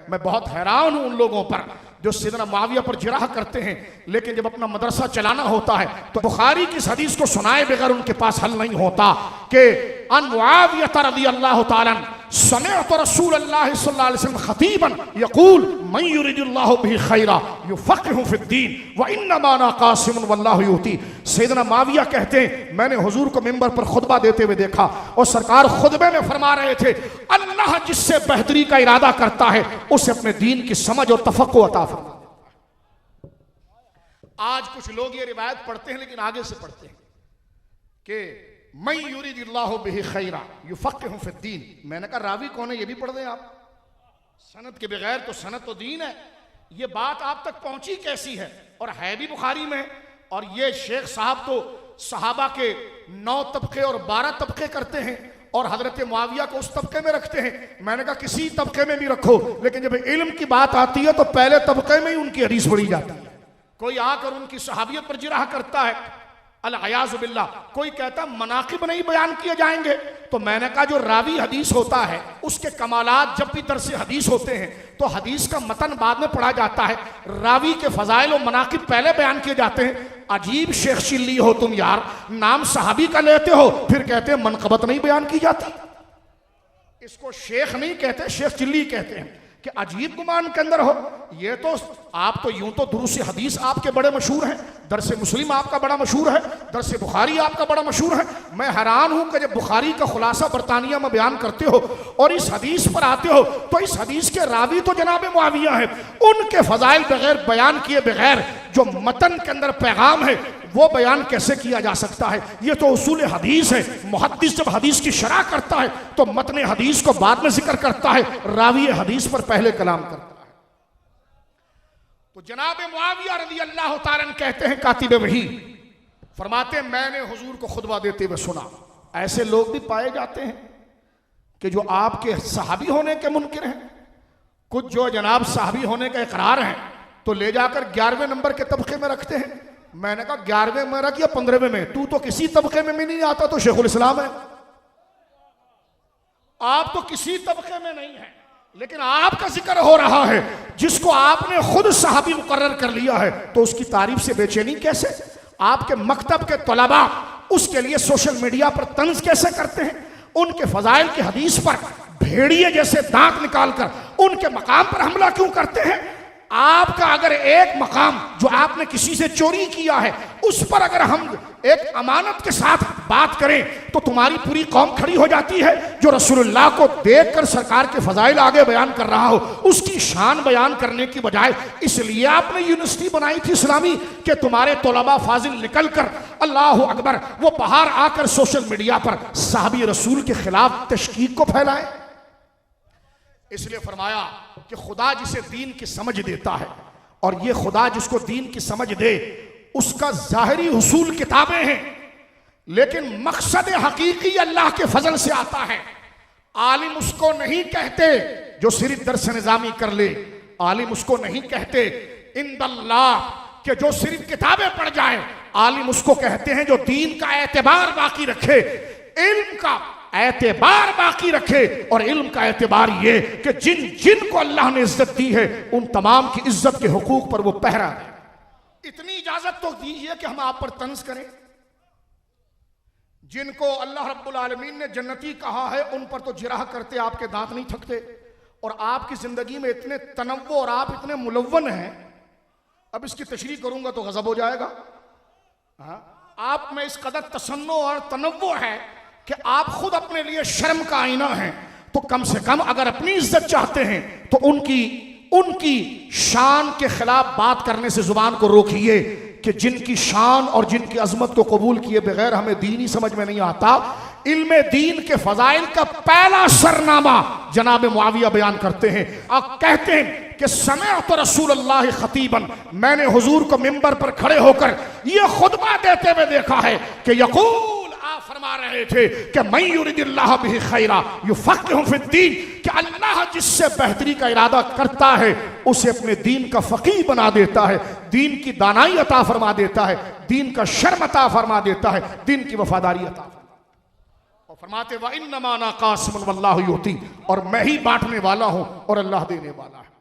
मैं बहुत हैरान हूं उन लोगों पर जो सैयदना मुआविया पर जिराह करते हैं, लेकिन जब अपना मदरसा चलाना होता है तो बुखारी की इस हदीस को सुनाए बगैर उनके पास हल नहीं होता कि अन मुआविया रज़ियल्लाहु ताला समिअतु रसूलल्लाह सल्लल्लाहु अलैहि वसल्लम खतीबन यक़ूल मन युरिदुल्लाहु बिही खैरा युफ़क़िहु फ़िद्दीन व इन्नमा अना क़ासिमुन वल्लाहु युती। सैयदना मुआविया कहते हैं मैंने हुजूर को मिंबर पर खुतबा देते हुए देखा और सरकार खुतबे में फरमा रहे थे अल्लाह जिससे बेहतरी का इरादा करता है उसे अपने दीन की समझ और तफक्कुर अता फरमा। आज कुछ लोग ये रिवायत पढ़ते हैं लेकिन आगे से पढ़ते हैं कि मैं युरिदिल्लाहु बिही खैरा युफ़क़िहु फ़िद्दीन। मैंने कहा रावी कौन है ये भी पढ़ दें आप, सनद के बगैर तो सनद तो दीन है। ये बात आप तक पहुंची कैसी है? और है भी बुखारी में। और ये शेख साहब तो सहाबा के 9 तबके और 12 तबके करते हैं और हजरत मुआविया को उस तबके में रखते हैं। मैंने कहा किसी तबके में भी रखो, लेकिन जब इल्म की बात आती है तो पहले तबके में ही उनकी हदीस पढ़ी जाती है। कोई आकर उनकी सहाबियत पर जिराह करता है अल-अयाज़ु बिल्लाह, कोई कहता मनाकिब नहीं बयान किए जाएंगे। तो मैंने कहा जो रावी हदीस होता है उसके कमालात जब भी दरस हदीस होते हैं तो हदीस का मतन बाद में पढ़ा जाता है, रावी के फजाइल और मनाकिब पहले बयान किए जाते हैं। अजीब शेख चिल्ली हो तुम यार, नाम सहाबी का लेते हो फिर कहते हैं मनकबत नहीं बयान की जाती। इसको शेख नहीं कहते, शेख चिल्ली कहते हैं कि अजीब गुमान के अंदर हो। ये तो आप तो यूं तो दुरूस हदीस आपके बड़े मशहूर हैं, दरस मुस्लिम आपका बड़ा मशहूर है, दरस बुखारी आपका बड़ा मशहूर है। मैं हैरान हूं कि जब बुखारी का खुलासा बरतानिया में बयान करते हो और इस हदीस पर आते हो तो इस हदीस के रावी तो जनाब मुआविया है, उनके फजाइल बगैर बयान किए बगैर जो मतन के अंदर पैगाम है वो बयान कैसे किया जा सकता है? ये तो उसूल हदीस है। मुहद्दिस जब हदीस की शरह करता है तो मतन हदीस को बाद में जिक्र करता है, रावी हदीस पर पहले कलाम करता है। तो जनाब मुआविया रज़ियल्लाहु ताला कहते हैं कातिब वही फरमाते हैं मैंने हुजूर को खुतबा देते हुए सुना। ऐसे लोग भी पाए जाते हैं कि जो आपके सहाबी होने के मुनकिर हैं, कुछ जो जनाब सहाबी होने का इकरार है तो ले जाकर 11वें नंबर के तबके में रखते हैं। मैंने कहा 11वें में रख या 15वें में, तू तो किसी तबके में भी नहीं आता तो शेखुल इस्लाम है। आप तो किसी तबके में नहीं है, लेकिन आपका जिक्र हो रहा है जिसको आपने खुद सहाबी मुकर्रर कर लिया है, तो उसकी तारीफ से बेचैनी कैसे? आपके मकतब के तलबा उसके लिए सोशल मीडिया पर तंज कैसे करते हैं? उनके फजाइल की हदीस पर भेड़िए जैसे दांत निकालकर उनके मकाम पर हमला क्यों करते हैं? आपका अगर एक मकाम जो आपने किसी से चोरी किया है उस पर अगर हम एक अमानत के साथ बात करें तो तुम्हारी पूरी कौम खड़ी हो जाती है। जो रसूलुल्लाह को देखकर सरकार के फजाइल आगे बयान कर रहा हो उसकी शान बयान करने की बजाय, इसलिए आपने यूनिवर्सिटी बनाई थी इस्लामी कि तुम्हारे तलबा फाजिल निकल कर अल्लाह अकबर वो बाहर आकर सोशल मीडिया पर साहबी रसूल के खिलाफ तशकीक को फैलाए। इसलिए फरमाया कि खुदा जिसे दीन की समझ देता है, और ये खुदा जिसको दीन की समझ दे उसका जाहिरी हुसूल किताबें हैं, लेकिन मकसद हकीकी अल्लाह के फजल से आता है। आलिम उसको नहीं कहते जो सिर्फ दर्स निजामी कर ले, आलिम उसको नहीं कहते इंदल्लाह कि जो सिर्फ किताबें पढ़ जाए, आलिम उसको कहते हैं जो दीन का एतबार बाकी रखे, इल्म का एतबार बाकी रखे। और इल्म का एतबार ये कि जिन जिन को अल्लाह ने इज्जत दी है उन तमाम की इज्जत के हुकूक पर वो पहरा दे। इतनी इजाजत तो दीजिए कि हम आप पर तंज करें। जिनको अल्लाह रब्बुल आलमीन ने जन्नती कहा है उन पर तो जिराह करते आपके दांत नहीं थकते। और आपकी जिंदगी में इतने तनव्वुर और आप इतने मुलव्वन हैं, अब इसकी तशरीह करूंगा तो गजब हो जाएगा। आप में इस कदर तसन्नो और तनव्वुर है कि आप खुद अपने लिए शर्म का आईना हैं। तो कम से कम अगर अपनी इज्जत चाहते हैं तो उनकी शान के खिलाफ बात करने से जुबान को रोकिए कि जिनकी शान और जिनकी अजमत को कबूल किए बगैर हमें दीन ही समझ में नहीं आता। इल्म दीन के फजाइल का पहला सरनामा जनाब मुआविया बयान करते हैं और कहते हैं कि समिअतु रसूलल्लाह खतीबन, मैंने हुजूर को मिंबर पर खड़े होकर यह खुतबा देते हुए देखा है कि यकूल फरमा रहे थे कि मैं युरिदिल्लाह बिही खैरा युफ़क़िहु फ़िद्दीन, कि अल्लाह जिससे बेहतरी का इरादा करता है उसे अपने दीन का फ़क़ीह बना देता है, दीन की दानाई अता फरमा देता है, दीन का शर्म अता फरमा देता है, दीन की वफादारी अता फरमा। और फरमाते व इन्नमा अना क़ासिमुन वल्लाहु युती, और मैं ही बांटने वाला हूं और अल्लाह देने वाला है।